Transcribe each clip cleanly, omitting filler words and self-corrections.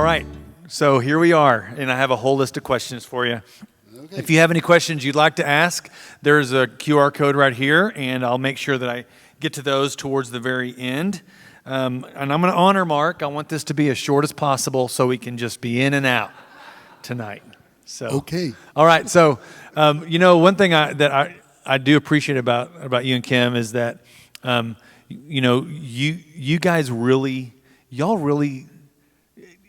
right, so here we are, and I have a whole list of questions for you. Okay. If you have any questions you'd like to ask, there's a QR code right here, and I'll make sure that I get to those towards the very end. And I'm going to honor Mark. I want this to be as short as possible so we can just be in and out tonight. So Okay. All right, so one thing that I do appreciate about you and Kim is that you guys really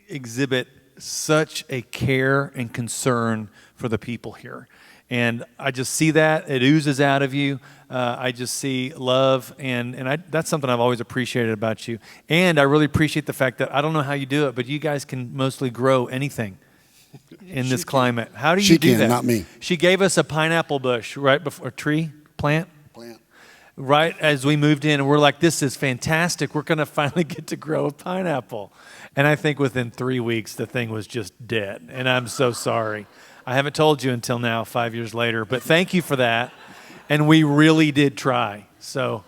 exhibit such a care and concern for the people here. And I just see that. It oozes out of you. I just see love, and that's something I've always appreciated about you. And I really appreciate the fact that I don't know how you do it, but you guys can mostly grow anything in this climate. How do you do that? She can, not me. She gave us a pineapple bush right before, a plant. Right as we moved in, and we're like, this is fantastic. We're going to finally get to grow a pineapple. And I think within 3 weeks, the thing was just dead. And I'm so sorry. I haven't told you until now, 5 years later. But thank you for that. And we really did try. So,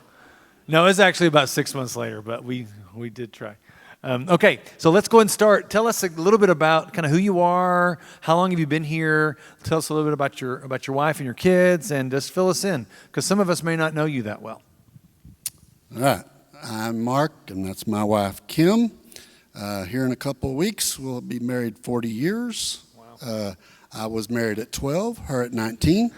no, it was actually about 6 months later, but we did try. Okay, so let's go ahead and start. Tell us a little bit about kind of who you are, how long have you been here. Tell us a little bit about your wife and your kids, and just fill us in, because some of us may not know you that well. All right. I'm Mark, and that's my wife, Kim. Here in a couple of weeks, we'll be married 40 years. Wow. I was married at 12, her at 19.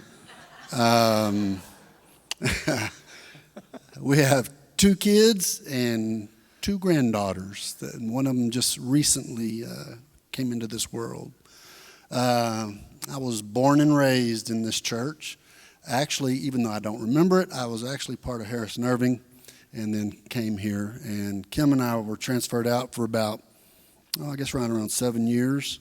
We have 2 kids and 2 granddaughters, and one of them just recently came into this world. I was born and raised in this church. Actually, even though I don't remember it, I was actually part of Harrison Irving and then came here. And Kim and I were transferred out for about, right around 7 years.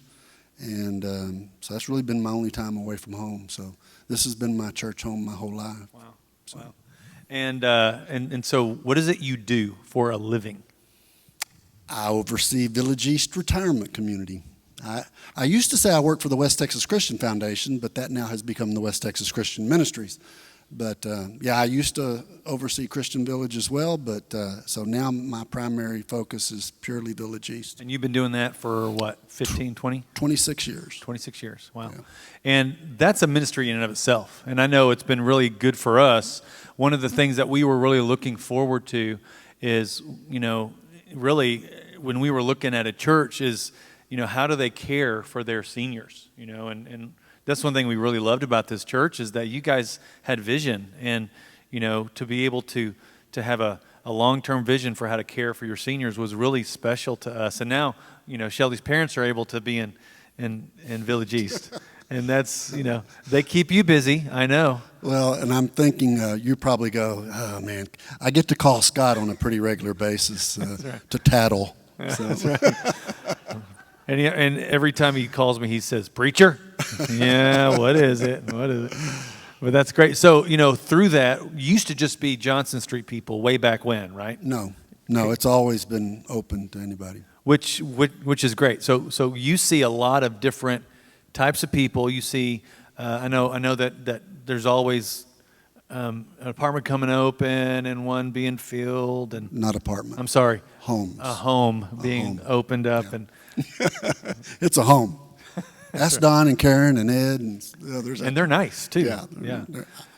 And so that's really been my only time away from home. So this has been my church home my whole life. Wow. So. Wow. And so what is it you do for a living? I oversee Village East Retirement Community. I used to say I work for the West Texas Christian Foundation, but that now has become the West Texas Christian Ministries. But I used to oversee Christian Village as well, but so now my primary focus is purely Village East. And you've been doing that for what, 15, 20? 26 years. 26 years, wow. Yeah. And that's a ministry in and of itself. And I know it's been really good for us. One of the things that we were really looking forward to is, really when we were looking at a church is, how do they care for their seniors, and that's one thing we really loved about this church is that you guys had vision, and, to be able to have a long-term vision for how to care for your seniors was really special to us. And now, Shelly's parents are able to be in Village East. And that's, they keep you busy, I know. Well, and I'm thinking you probably go, oh, man, I get to call Scott on a pretty regular basis right. to tattle. Yeah, so. That's right. And every time he calls me, he says, preacher? Yeah, what is it? But that's great. So, through that, you used to just be Johnson Street people way back when, right? No, it's always been open to anybody. Which is great. So you see a lot of different types of people. You see, I know that there's always an apartment coming open and one being filled, and not apartment. I'm sorry, homes. A home being opened up, yeah. and it's a home. That's right. Don and Karen and Ed and the others. And they're nice too. Yeah.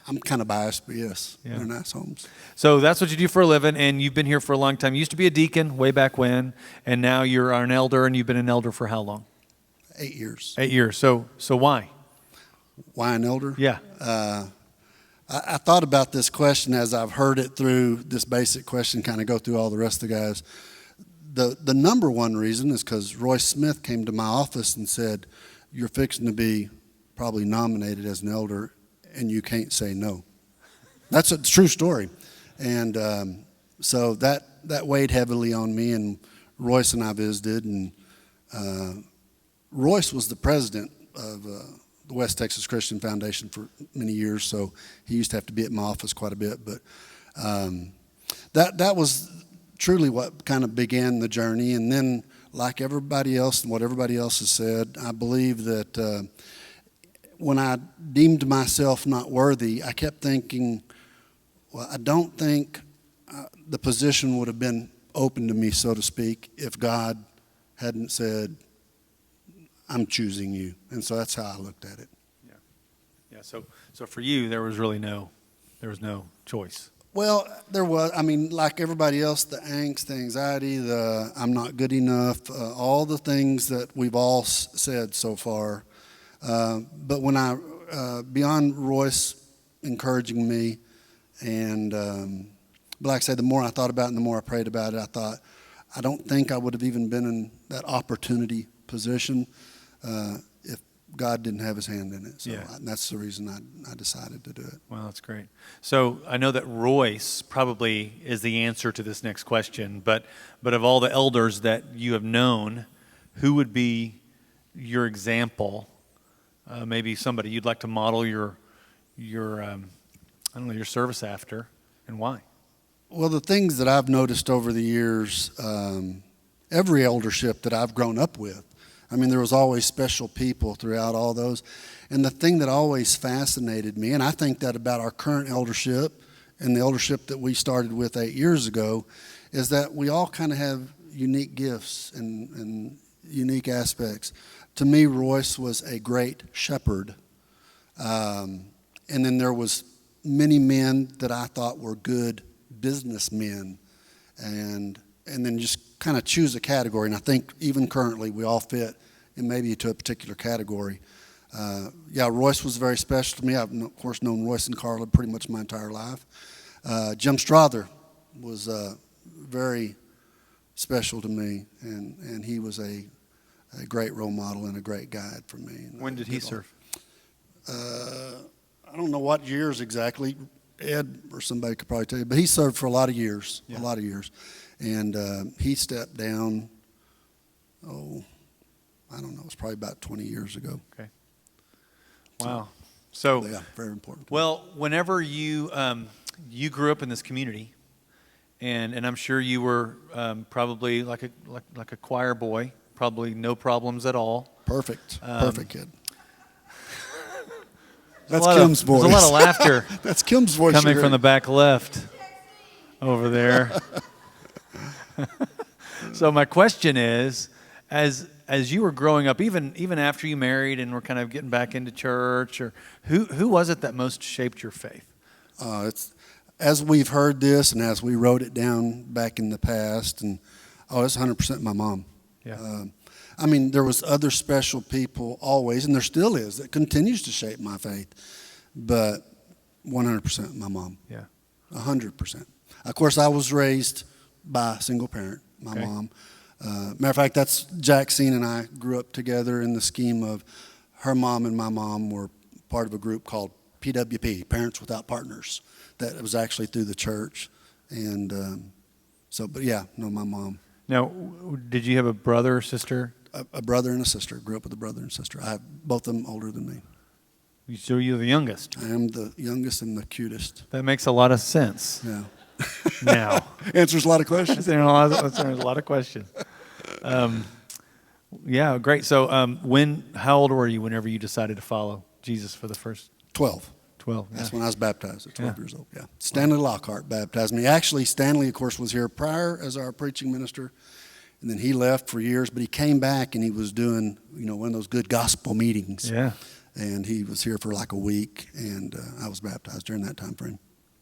I'm kind of biased, but yes, they're nice homes. So that's what you do for a living, and you've been here for a long time. You used to be a deacon way back when, and now you're an elder, and you've been an elder for how long? 8 years. 8 years. So why? Why an elder? Yeah. I thought about this question as I've heard it through this basic question, kind of go through all the rest of the guys. The number one reason is because Royce Smith came to my office and said, you're fixing to be probably nominated as an elder, and you can't say no. That's a true story. And so that weighed heavily on me, and Royce and I visited, and Royce was the president of the West Texas Christian Foundation for many years, so he used to have to be at my office quite a bit. But that was truly what kind of began the journey. And then, like everybody else and what everybody else has said, I believe that when I deemed myself not worthy, I kept thinking, well, I don't think the position would have been open to me, so to speak, if God hadn't said, I'm choosing you. And so that's how I looked at it. Yeah. So for you, there was no choice. Well, there was. I mean, like everybody else, the angst, the anxiety, the I'm not good enough, all the things that we've all said so far. But when beyond Royce encouraging me, and but like I said, the more I thought about it and the more I prayed about it, I thought, I don't think I would have even been in that opportunity position if God didn't have his hand in it. So that's the reason I decided to do it. Well, that's great. So I know that Royce probably is the answer to this next question, but of all the elders that you have known, who would be your example? Maybe somebody you'd like to model your service after, and why? Well, the things that I've noticed over the years, every eldership that I've grown up with, I mean, there was always special people throughout all those. And the thing that always fascinated me, and I think that about our current eldership and the eldership that we started with 8 years ago, is that we all kind of have unique gifts and unique aspects. To me, Royce was a great shepherd. And then there was many men that I thought were good businessmen. And then just kind of choose a category. And I think even currently we all fit in maybe to a particular category. Royce was very special to me. I've, of course, known Royce and Carla pretty much my entire life. Jim Strother was very special to me, and he was a great role model and a great guide for me. When did he serve? I don't know what years exactly. Ed or somebody could probably tell you, but he served for a lot of years, And he stepped down, I don't know, it was probably about 20 years ago. Okay. Wow. So yeah, very important. Well, whenever you grew up in this community, and I'm sure you were probably like a choir boy, probably no problems at all. Perfect kid. That's Kim's voice. There's a lot of laughter. That's Kim's voice coming from the back left over there. So my question is, as you were growing up, even after you married and were kind of getting back into church, or who was it that most shaped your faith? It's as we've heard this and as we wrote it down back in the past, and it's 100% my mom. Yeah. I mean, there was other special people always, and there still is, that continues to shape my faith. But 100% my mom. Yeah. 100%. Of course, I was raised by a single parent, my mom. Matter of fact, that's Jackson and I grew up together in the scheme of her mom and my mom were part of a group called PWP, Parents Without Partners. That was actually through the church. And my mom. Now, did you have a brother or sister? A brother and a sister. Grew up with a brother and sister. I have both of them older than me. So you're the youngest? I am the youngest and the cutest. That makes a lot of sense. Yeah. Now. Answers a lot of questions. Answers a lot of questions. Yeah, great. So how old were you whenever you decided to follow Jesus for the first? 12. 12. Yeah. That's when I was baptized at 12 years old. Yeah. Stanley Lockhart baptized me. Actually, Stanley, of course, was here prior as our preaching minister. And then he left for years, but he came back and he was doing, one of those good gospel meetings. Yeah. And he was here for like a week, and I was baptized during that time frame.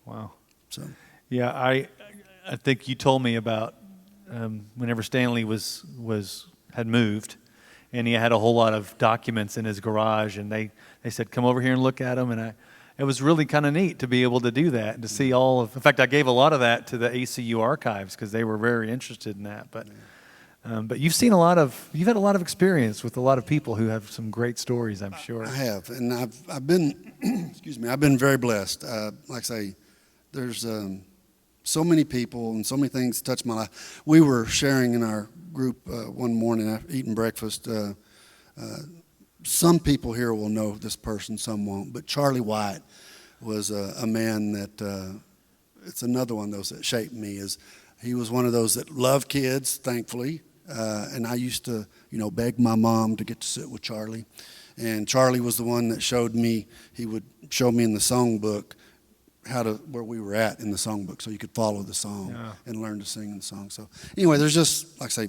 Wow. So. Yeah, I think you told me about whenever Stanley had moved, and he had a whole lot of documents in his garage, and they said, come over here and look at them, and it was really kind of neat to be able to do that and to see in fact, I gave a lot of that to the ACU archives because they were very interested in that, but you've had a lot of experience with a lot of people who have some great stories, I'm sure. I have, and I've been, I've been very blessed. Like I say, there's so many people and so many things touch my life. We were sharing in our group one morning after eating breakfast. Some people here will know this person, some won't. But Charlie White was a man that it's another one of those that shaped me. He was one of those that loved kids, thankfully. And I used to, beg my mom to get to sit with Charlie. And Charlie was the one that showed me. He would show me in the songbook where we were at in the songbook, so you could follow the song and learn to sing the song. So anyway, there's just, like I say,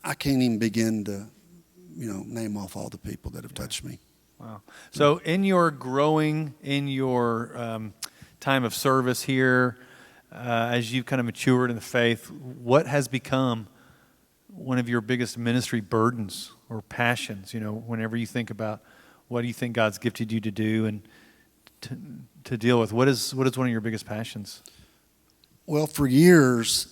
I can't even begin to name off all the people that have touched me. Wow. So in your growing, in your time of service here, as you've kind of matured in the faith, what has become one of your biggest ministry burdens or passions? Whenever you think about what do you think God's gifted you to do and to deal with, what is one of your biggest passions? Well, for years,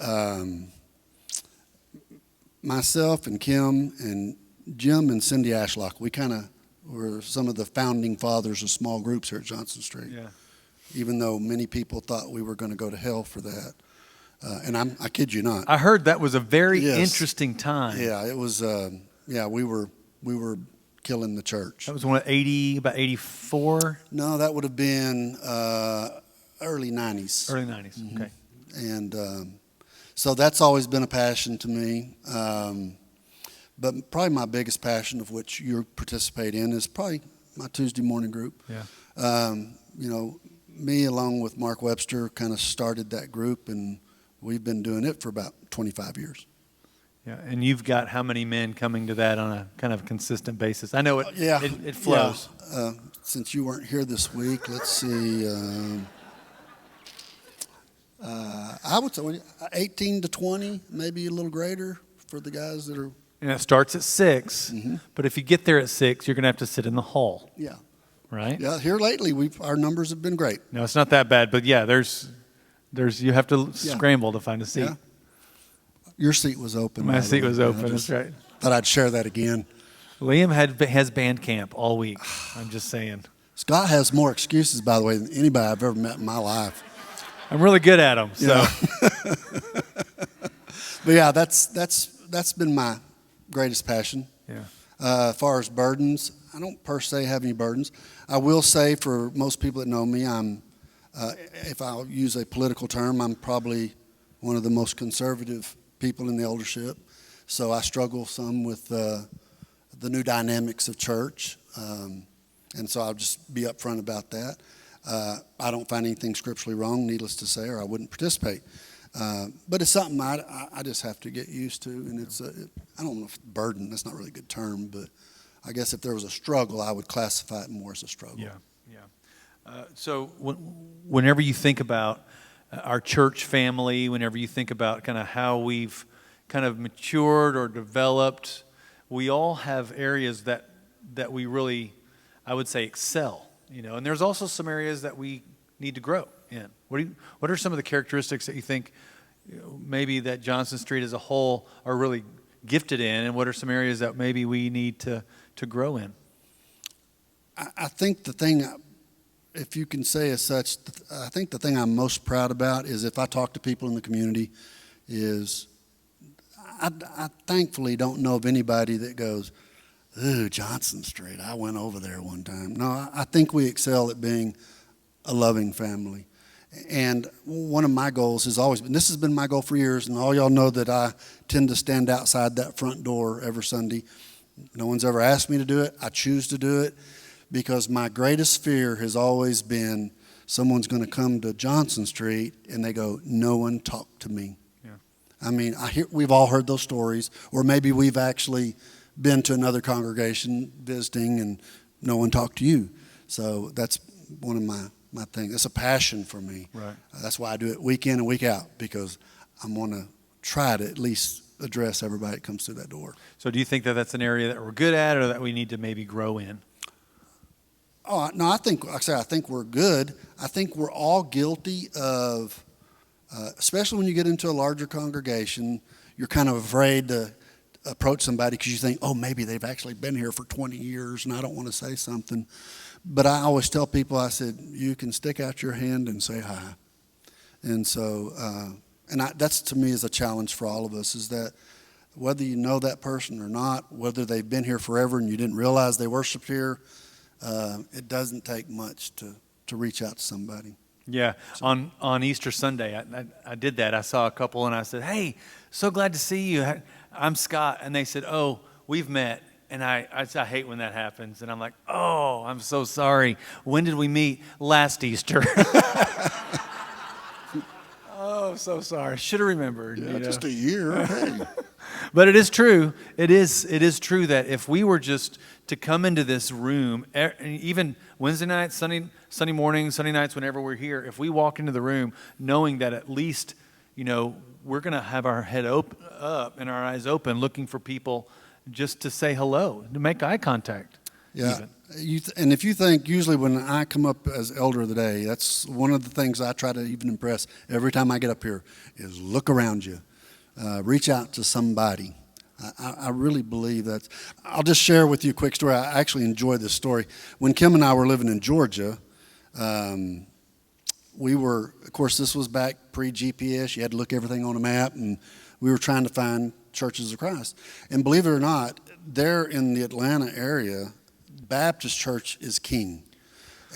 myself and Kim and Jim and Cindy Ashlock, we kind of were some of the founding fathers of small groups here at Johnson Street. Yeah. Even though many people thought we were going to go to hell for that. And I kid you not. I heard that was a very Yes. interesting time. Yeah, it was, we were killing the church. That was about 84? No, that would have been early 90s. Early 90s, Mm-hmm. okay. And so that's always been a passion to me. But probably my biggest passion, of which you participate in, is probably my Tuesday morning group. Yeah. Me along with Mark Webster kind of started that group, and we've been doing it for about 25 years. Yeah, and you've got how many men coming to that on a kind of consistent basis? I know it flows. Yeah. Since you weren't here this week, let's see. I would say 18 to 20, maybe a little greater for the guys that are. And it starts at 6, but if you get there at 6, you're going to have to sit in the hall. Yeah. Right? Yeah, here lately, our numbers have been great. No, it's not that bad, but yeah, there's you have to scramble to find a seat. Yeah. Your seat was open. My seat was open, that's right. Thought I'd share that again. Liam has band camp all week. I'm just saying. Scott has more excuses, by the way, than anybody I've ever met in my life. I'm really good at them. So. Yeah. But yeah, that's been my greatest passion. Yeah. As far as burdens, I don't per se have any burdens. I will say for most people that know me, if I'll use a political term, I'm probably one of the most conservative people in the eldership. So I struggle some with the new dynamics of church. And so I'll just be upfront about that. I don't find anything scripturally wrong, needless to say, or I wouldn't participate. But it's something I just have to get used to. And I don't know if burden, that's not really a good term, but I guess if there was a struggle, I would classify it more as a struggle. Yeah, yeah. So whenever you think about our church family, whenever you think about kind of how we've kind of matured or developed, we all have areas that we really, I would say, excel. And there's also some areas that we need to grow in. What are some of the characteristics that you think maybe that Johnson Street as a whole are really gifted in, and what are some areas that maybe we need to grow in? I think the thing, if you can say as such, I think the thing I'm most proud about is if I talk to people in the community is I thankfully don't know of anybody that goes, ooh, Johnson Street, I went over there one time. No, I think we excel at being a loving family. And one of my goals has always been, this has been my goal for years, and all y'all know that I tend to stand outside that front door every Sunday. No one's ever asked me to do it. I choose to do it because my greatest fear has always been someone's going to come to Johnson Street and they go, no one talked to me. Yeah. I mean, we've all heard those stories, or maybe we've actually been to another congregation visiting and no one talked to you. So that's one of my things. It's a passion for me. Right. That's why I do it week in and week out, because I want to try to at least address everybody that comes through that door. So do you think that that's an area that we're good at, or that we need to maybe grow in? Oh, no, I think we're good. I think we're all guilty of, especially when you get into a larger congregation, you're kind of afraid to approach somebody because you think, oh, maybe they've actually been here for 20 years and I don't want to say something. But I always tell people, I said, you can stick out your hand and say hi. And so, that's to me is a challenge for all of us, is that whether you know that person or not, whether they've been here forever and you didn't realize they worshiped here, it doesn't take much to reach out to somebody. Yeah, so. On Easter Sunday, I did that. I saw a couple and I said, hey, so glad to see you. I'm Scott. And they said, oh, we've met. And I hate when that happens. And I'm like, oh, I'm so sorry. When did we meet? Last Easter. Oh, so sorry. Should have remembered. Yeah, just a year. Hey. But it is true. It is true that if we were just to come into this room, even Wednesday nights, Sunday mornings, Sunday nights, whenever we're here, if we walk into the room knowing that at least, we're going to have our head up and our eyes open, looking for people just to say hello, to make eye contact. Yeah. And if you think, usually when I come up as elder of the day, that's one of the things I try to even impress every time I get up here is look around you. Reach out to somebody. I really believe that. I'll just share with you a quick story. I actually enjoy this story. When Kim and I were living in Georgia, we were, of course, this was back pre-GPS. You had to look everything on a map, and we were trying to find churches of Christ. And believe it or not, there in the Atlanta area, Baptist church is king.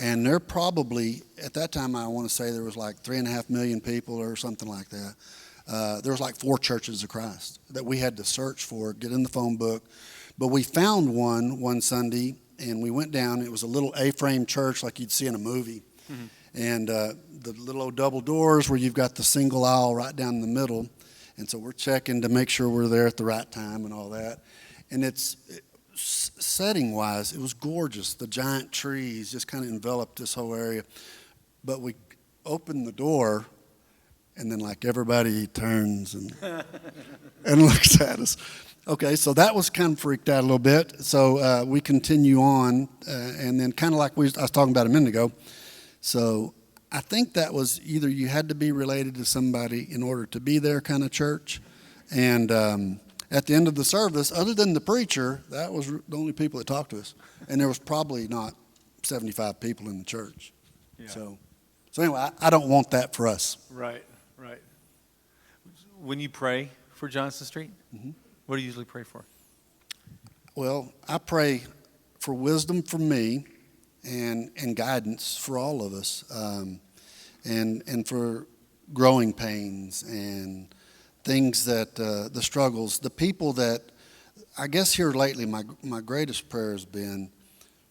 And they're probably, at that time, I want to say there was like 3.5 million people or something like that. There was like 4 churches of Christ that we had to search for, get in the phone book. But we found one Sunday, and we went down. It was a little A-frame church like you'd see in a movie. Mm-hmm. And the little old double doors where you've got the single aisle right down the middle. And so we're checking to make sure we're there at the right time and all that. And setting-wise, it was gorgeous. The giant trees just kind of enveloped this whole area. But we opened the door, and then like everybody turns and looks at us. Okay, so that was kind of freaked out a little bit. So we continue on, and then kind of like I was talking about a minute ago. So I think that was either you had to be related to somebody in order to be there kind of church. And at the end of the service, other than the preacher, that was the only people that talked to us. And there was probably not 75 people in the church. Yeah. So anyway, I don't want that for us. Right. When you pray for Johnson Street, mm-hmm. What do you usually pray for? Well, I pray for wisdom for me and guidance for all of us, and for growing pains and things that the struggles, the people that I guess here lately my greatest prayer has been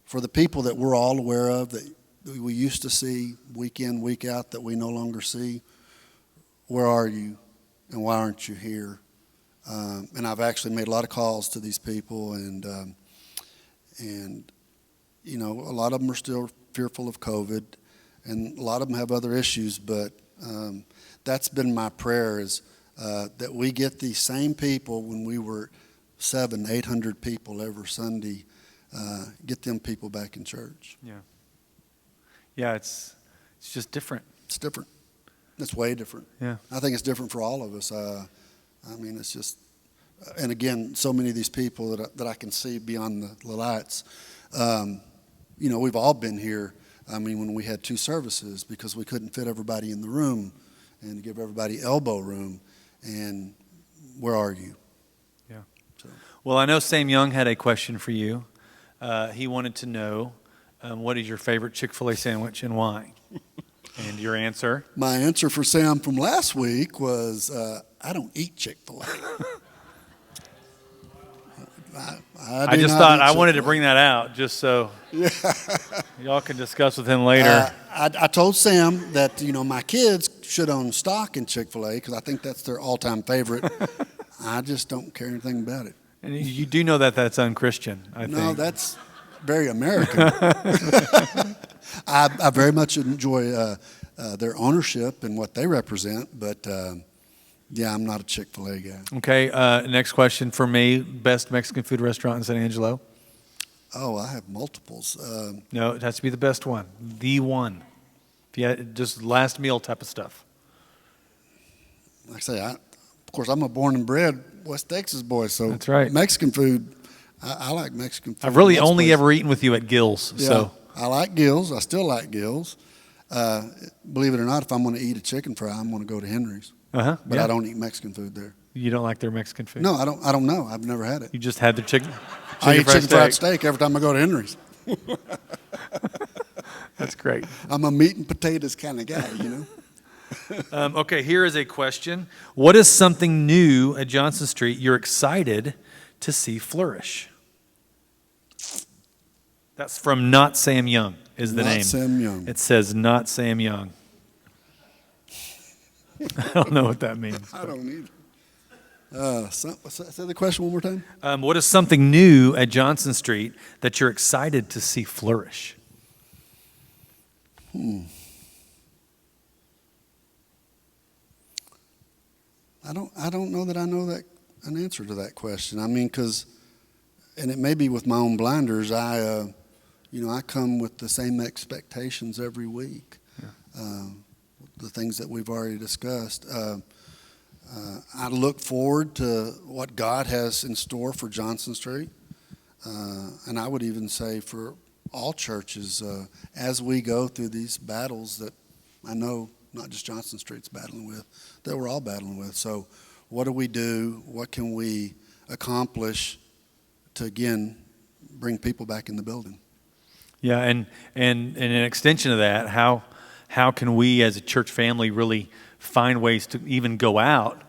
for the people that we're all aware of that we used to see week in, week out that we no longer see. Where are you, and why aren't you here? And I've actually made a lot of calls to these people, and a lot of them are still fearful of COVID, and a lot of them have other issues. But that's been my prayer is that we get these same people when we were 700-800 people every Sunday, get them people back in church. Yeah, it's just different. It's different. It's way different. Yeah, I think it's different for all of us. It's just, and again, so many of these people that I can see beyond the lights. We've all been here. When we had 2 services because we couldn't fit everybody in the room and to give everybody elbow room. And where are you? Yeah. So. Well, I know Sam Young had a question for you. He wanted to know what is your favorite Chick-Fil-A sandwich and why? And your answer? My answer for Sam from last week was I don't eat Chick-fil-A. I just thought I wanted to bring that out just so y'all can discuss with him later. I told Sam that, my kids should own stock in Chick-fil-A because I think that's their all-time favorite. I just don't care anything about it. And you do know that that's unchristian, I think. No, that's very American. I very much enjoy their ownership and what they represent, but I'm not a Chick-fil-A guy. Okay, next question for me. Best Mexican food restaurant in San Angelo? Oh, I have multiples. No, it has to be the best one. The one. If you had just last meal type of stuff. Like I say, of course, I'm a born and bred West Texas boy, so that's right. Mexican food, I like Mexican food. I've really only ever eaten with you at Gill's. Yeah, so I like Gill's. I still like Gill's. Believe it or not, if I'm going to eat a chicken fry, I'm going to go to Henry's. But I don't eat Mexican food there. You don't like their Mexican food? No, I don't know. I've never had it. You just had their chicken I eat chicken fried steak every time I go to Henry's. That's great. I'm a meat and potatoes kind of guy, Okay, here is a question. What is something new at Johnson Street you're excited to see flourish? That's from Not Sam Young is the name. Not Sam Young. It says Not Sam Young. I don't know what that means. I don't either. Say the question one more time. What is something new at Johnson Street that you're excited to see flourish? I don't know that I know an answer to that question. I mean, and it may be with my own blinders. I come with the same expectations every week. Yeah. The things that we've already discussed. I look forward to what God has in store for Johnson Street, and I would even say for all churches as we go through these battles that I know not just Johnson Street's battling with, that we're all battling with. So what do we do? What can we accomplish to, again, bring people back in the building? Yeah, and an extension of that, how can we as a church family really find ways to even go out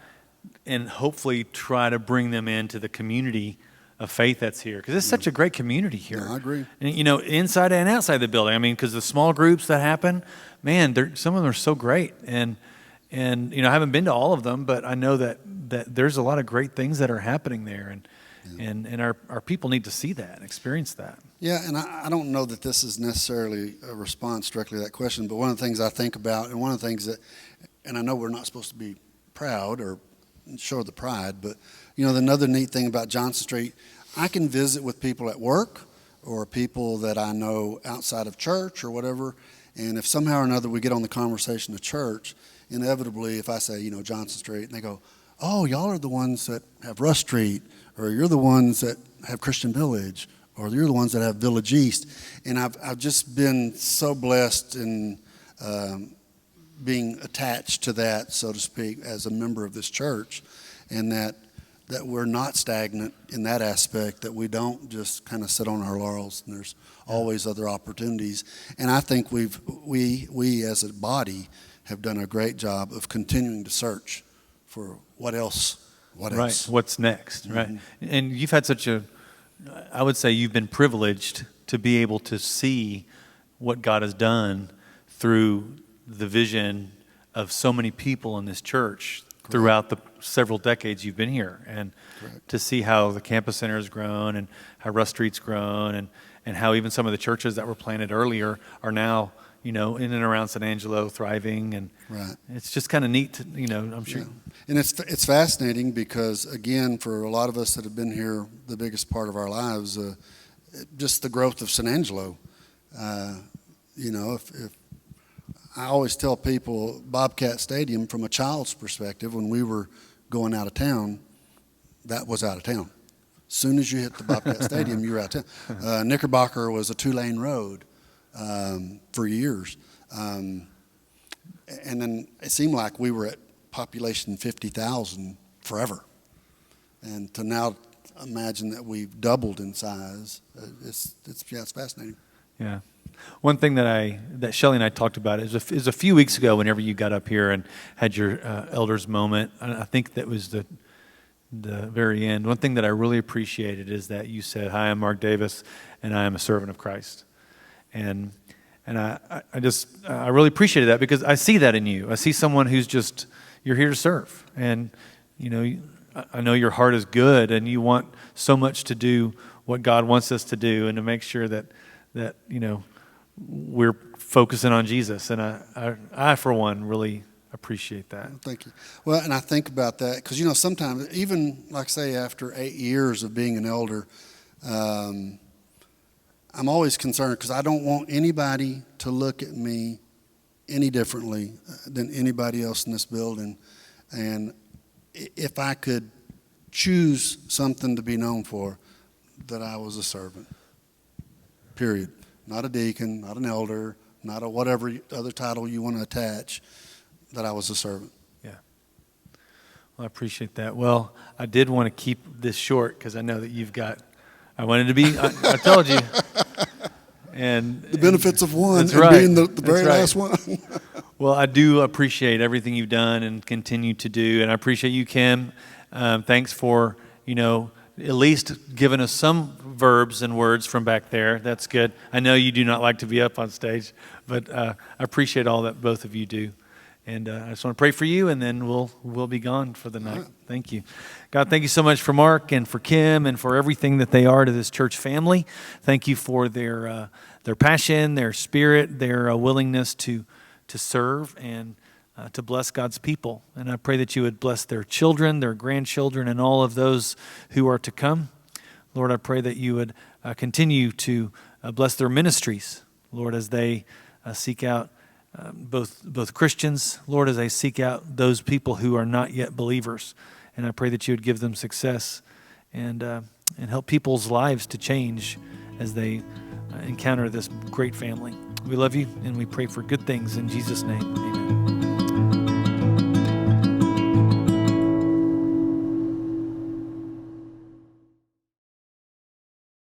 and hopefully try to bring them into the community of faith that's here? Because it's such a great community here. No, I agree. And, inside and outside the building. I mean, because the small groups that happen, man, some of them are so great. And I haven't been to all of them, but I know that there's a lot of great things that are happening there. And our people need to see that and experience that. Yeah, and I don't know that this is necessarily a response directly to that question, but one of the things I think about, and one of the things that, and I know we're not supposed to be proud or show the pride, but another neat thing about Johnson Street, I can visit with people at work or people that I know outside of church or whatever, and if somehow or another we get on the conversation of church, inevitably if I say, Johnson Street, and they go, oh, y'all are the ones that have Rush Street, or you're the ones that have Christian Village, or you're the ones that have Village East. And I've just been so blessed in being attached to that, so to speak, as a member of this church, and that we're not stagnant in that aspect, that we don't just kind of sit on our laurels, and there's always other opportunities. And I think we as a body have done a great job of continuing to search for what else. Right, what's next, right? And you've had I would say you've been privileged to be able to see what God has done through the vision of so many people in this church throughout the several decades you've been here, and to see how the campus center has grown and how Rush Street's grown, and how even some of the churches that were planted earlier are now, in and around San Angelo thriving, and it's just kind of neat to, I'm sure. Yeah. And it's fascinating because, again, for a lot of us that have been here the biggest part of our lives, just the growth of San Angelo. If I always tell people, Bobcat Stadium, from a child's perspective, when we were going out of town, that was out of town. As soon as you hit the Bobcat Stadium, you were out of town. Knickerbocker was a 2-lane road for years. And then it seemed like we were at population 50,000 forever. And to now imagine that we've doubled in size, it's fascinating. Yeah. One thing that Shelley and I talked about is a few weeks ago, whenever you got up here and had your elders moment. I think that was the very end. One thing that I really appreciated is that you said, "Hi, I'm Mark Davis, and I am a servant of Christ." And I really appreciated that, because I see that in you. I see someone who's just, you're here to serve, and I know your heart is good, and you want so much to do what God wants us to do, and to make sure that we're focusing on Jesus. And I for one really appreciate that. Thank you. Well, and I think about that because sometimes, even like say after 8 years of being an elder, I'm always concerned because I don't want anybody to look at me any differently than anybody else in this building. And if I could choose something to be known for, that I was a servant. Period. Not a deacon, not an elder, not a whatever other title you want to attach, that I was a servant. Yeah. Well, I appreciate that. Well, I did want to keep this short because I know that I wanted to be, I told you. And the benefits of one and being the very last one. Well, I do appreciate everything you've done and continue to do. And I appreciate you, Kim. Thanks for, at least giving us some verbs and words from back there. That's good. I know you do not like to be up on stage, but I appreciate all that both of you do. And I just want to pray for you, and then we'll be gone for the night. right. Thank you. God, thank you so much for Mark and for Kim and for everything that they are to this church family. Thank you for their passion, their spirit, their willingness to serve and to bless God's people. And I pray that you would bless their children, their grandchildren, and all of those who are to come. Lord, I pray that you would continue to bless their ministries, Lord, as they seek out both Christians, Lord, as they seek out those people who are not yet believers. And I pray that you would give them success and help people's lives to change as they encounter this great family. We love you, and we pray for good things in Jesus' name. Amen.